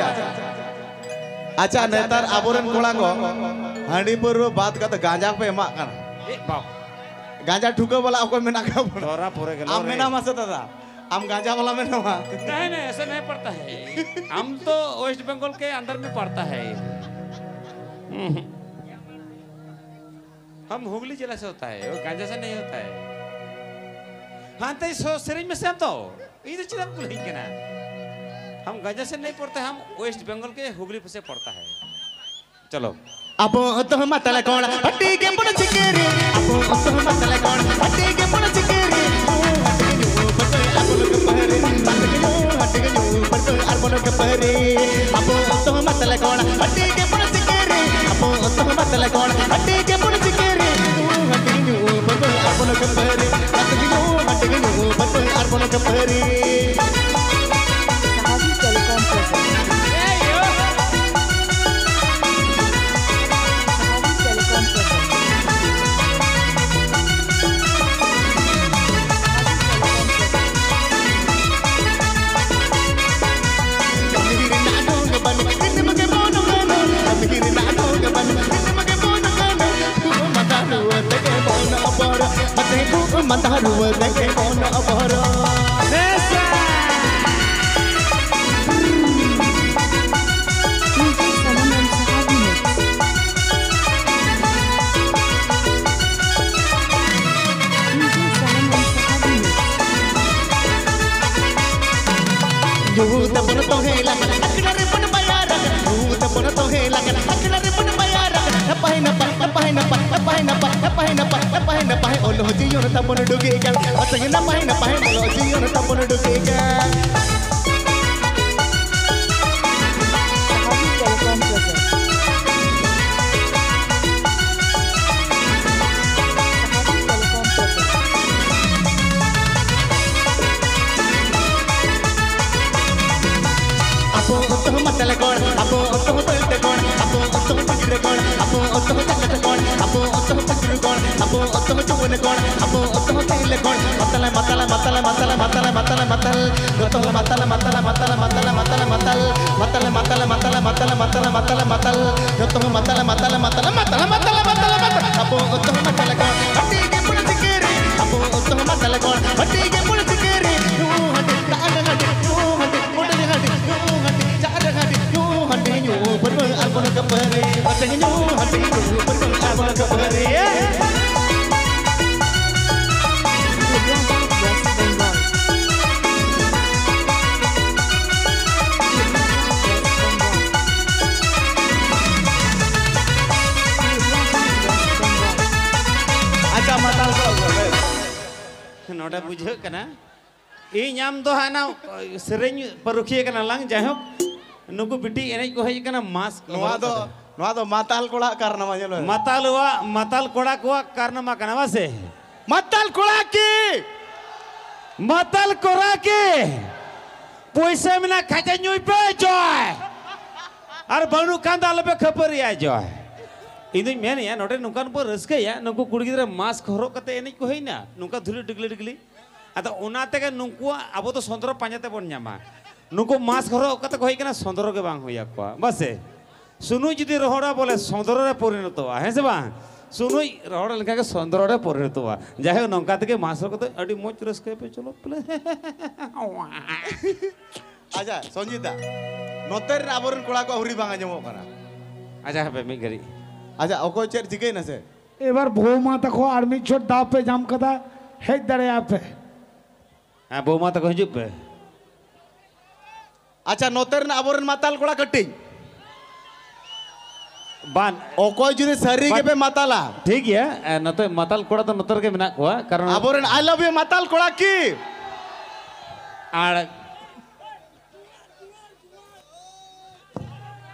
अच्छा अच्छा नेतार आबोरन कोड़ा को हांडी पर बात का तो गांजा पे एमा कर गांजा ठुका वाला आपको में ना का थोड़ा पूरे के हम में ना मस्त था हम गांजा वाला में ना नहीं नहीं ऐसा नहीं पड़ता है हम तो वेस्ट बंगाल के अंदर में पड़ता है हम हुगली जिला से होता है वो गांजा से नहीं होता है हाँ तो इस सीरीज में से हम तो इधर चीज हम नहीं कहना हम गांजा से नहीं पड़ते हम वेस्ट बंगाल के हुगली से पड़ता है चलो अब तो मतल कौन हट्टी के पुन चिकेरे अब तो मतल कौन हट्टी के पुन चिकेरे हट्टी के अरबन के पहरे अब तो मतल कौन हट्टी के पुन चिकेरे अब तो मतल कौन हट्टी के पुन चिकेरे हट्टी के अरबन के पहरे हट्टी के अरबन के पहरे Mandaru deke ono aboro nesa Yuh tapon to hela akilare pun bayar Yuh tapon to hela akilare pun bayar Napai oloh jiyon tapon dugigan Atang napai oloh jiyon tapon dugigan Telecon, apo otoh telecon, apo otoh telecon, apo otoh telecon, apo otoh telecon, apo otoh telecon, apo otoh telecon, matala matala matala matala matala matala matal, otoh matala matala matala matala matala matal, matala matala matala matala matala matala matal, otoh matala matala matala matala matala matala matal, apo otoh telecon, hati ke pun sikiri, apo otoh telecon, hati ke pun sikiri, hati tak ada hati, hati mudah hati, hati Berbang arbon kepari, batangnya hati berbang arbon kepari. Aja matal kau, NOTA बुझे कना इन आम तो है ना सेरेंज परुखिए कना lung जाहो नुकु बिटी एने को है कना मास्क नोआ दो माताल कोड़ा कारण माजे लो माताल कोड़ा को कारण मा कना वासे माताल कोड़ा के पैसे में ना खाचा न्यूई पे जॉय और बनु कांदा लबे खबर या जॉय इधर मैंने यार नोटे नुकान पर रस्के या नुकु कुड़ी की तरह मास्क हरो कते एने को है ना नुका धुली डिगली अतः उनाते के नुकु अब तो संतरो पांचते बन जामा नुकु मास्क हरो कते कोई कना संतरो के बांग होया को बस सुनु जिदी रोहड़ा बोले संतरो रे परिणत हुआ है से बांग सुनु रोहड़ा लिखा के संतरो रे परिणत हुआ जाहे नौका के मास्क को तो अड़ी मोच रस्के पे चलो प्ले आजा संजीता नोतेर आबोरन कोड़ा को हुरी बांगा जमो करा आजा है मी गरी आजा ओको चेर जिके न से एबार बहुमा तको आर्मी छोड़ दाव पे जाम कदा है दरे आप पे हां बहुमा तको हिजुब पे अच्छा नोतेर न आबोरन माताल कोड़ा कट्टी बान ओको जुदे सरी के पे माताला ठीक है नते माताल कोड़ा तो नतर के मेना कोआ कारण आबोरन आई लव यू माताल कोड़ा की आड़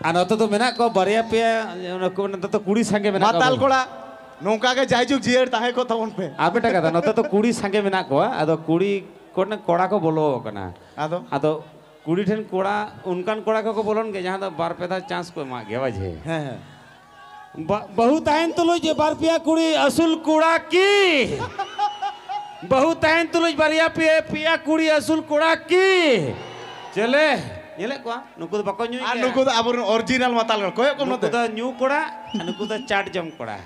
नते तो मेना को बरिया पे नते तो कुड़ी संगे मेना माताल कोड़ा नौका के जायजुक जियर ताहे को था उन पे आपे टका था नते तो कुड़ी संगे मेना कोआ अदो कुड़ी कोने कोड़ा को बोलो कना अदो कुड़ी ठन कोड़ा उनकान कोड़ा को बोलन के जहां तो बार पे था चांस को मा गेवा जे हैं बहुत आइन तो लो जे बार पिया कुड़ी असुल कोड़ा की बहुत आइन तो लो बरिया पे पिया कुड़ी असुल कोड़ा की चले Nyelek kuah, nuku tuh bakal nyuy. Anu ko abur original matal koyo ko Nuku note. tuh nyu koda, nuku tuh chat jam koda.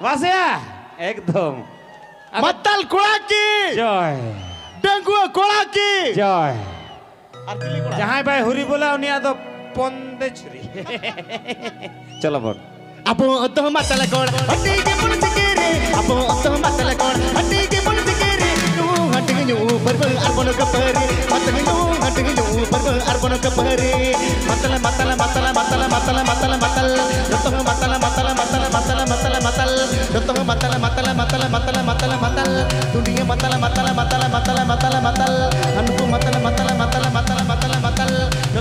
Was ya? Ekdom. Matal kolaki. Joy. Dengku kolaki. Joy. Artili kola. Jahan bay huri bola unia tuh ponde churi. Chalo bor. Apo otoh matal kor. Hati ke pun sikere. Apo otoh matal kor. Hati ke pun sikere. Hati ke nyu berbel arbon kepari. Hati ke nyu berbel arbon kepari. Matal matal matal matal matal matal matal. Otoh matal matal matal matal matal matal. Otoh matal matal matal matal matal matal. Dunia matal matal matal matal matal matal. Anuku matal matal matal matal matal matal.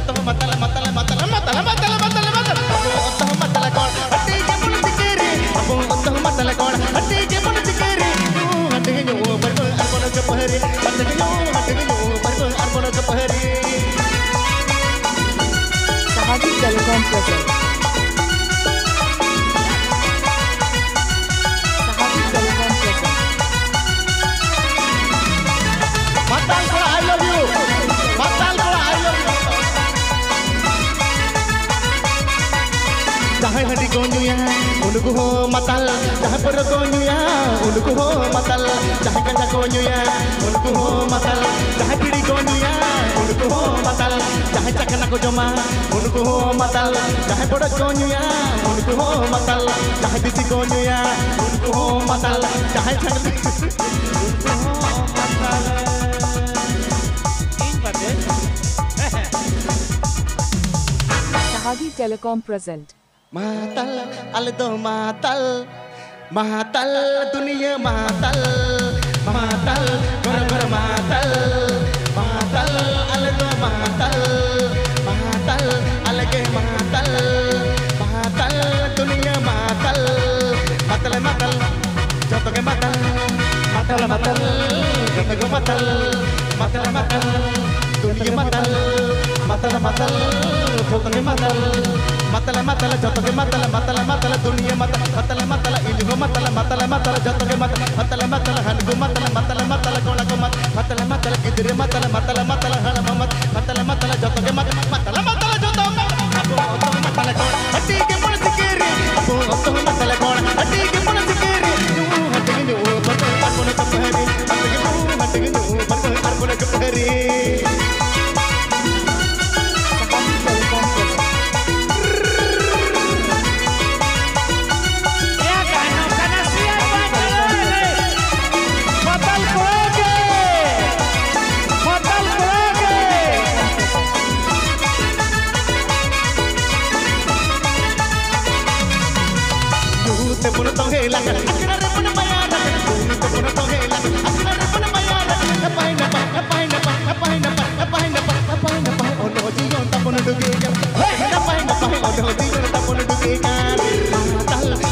Otoh matal matal matal matal matal matal matal. Apo otoh matal kor. Hati ke pun sikere. Apo otoh matal kor. Hati ke pun sikere. Hati ke nyu berbel arbon kepari. Hati ke nyu berbel arbon kepari. Sahadi Telecom present. Sahadi Telecom present. Matal kola I love you. Matal kola I love you. Jahay hadi konyu ya, unuku ho matal. Jahay poro konyu ya, unuku ho matal. Jahay kanja konyu ya, unuku ho matal. Jahay piri konyu ya, unuku ho matal. Jahay cakana ko joma, unuku ho matal. Jahay poro konyu ya, unuku ho matal. Jahay bisi konyu ya, unuku ho matal. Jahay cakana unuku ho matal. Sahadi Telecom present. Matal, aldo matal, matal, dunia matal, matal, gara-gara matal, matal, aldo matal, matal, alage matal, matal, dunia matal, matal matal, jatuh ke matal, matal matal, jatuh ke matal, matal matal, dunia matal, matal matal, jatuh ke matal. Matala matala jatuh ke matala matala matala dunia matala matala matala ini go matala matala matala jatuh ke matala matala matala hangu matala matala matala kola ko matala matala kidire matala matala matala hala mamat matala matala jatuh ke matala matala matala jatuh apo otoh matala kola hati ke pon sikiri apo otoh matala kola hati ke pon sikiri hati ke nyu betul arbon kepari hati ke nyu betul arbon kepari.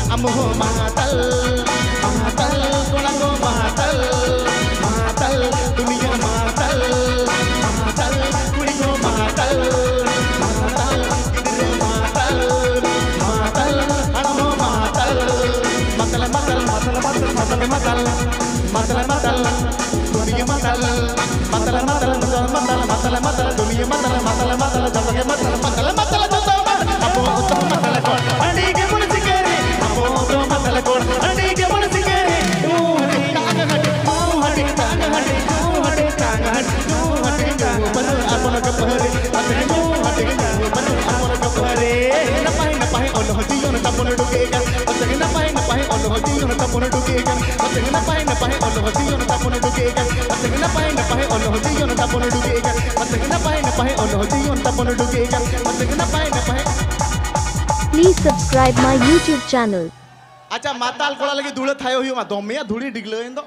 Amuh matal, matal, kolango matal, matal, dunia matal, matal, kuligo matal, matal, kidire matal, matal, amuh matal, matal matal, matal matal, matal matal, matal matal, dunia matal, matal matal, matal matal, matal matal, dunia matal, matal matal, jatuh matal, matal matal, jatuh matal, apo utuh matal kon, adi ke pun sikere, apo utuh matal kon, adi ke pun sikere, hati tang hati, hati tang hati, hati tang hati, hati tang bener apon kepari, hati bener apon kepari, napai napai Allah jion tapon dugekan, hati napai Allah jion tapon dugekan, hati napai Allah jion tapon dugekan, hati napai Allah jion tapon dugekan, hati napai Allah jion tapon dugekan, hati napai. Please subscribe my YouTube channel. Acha matal kola lagi dulet thayo hiyo ma domya dhuli digle endo.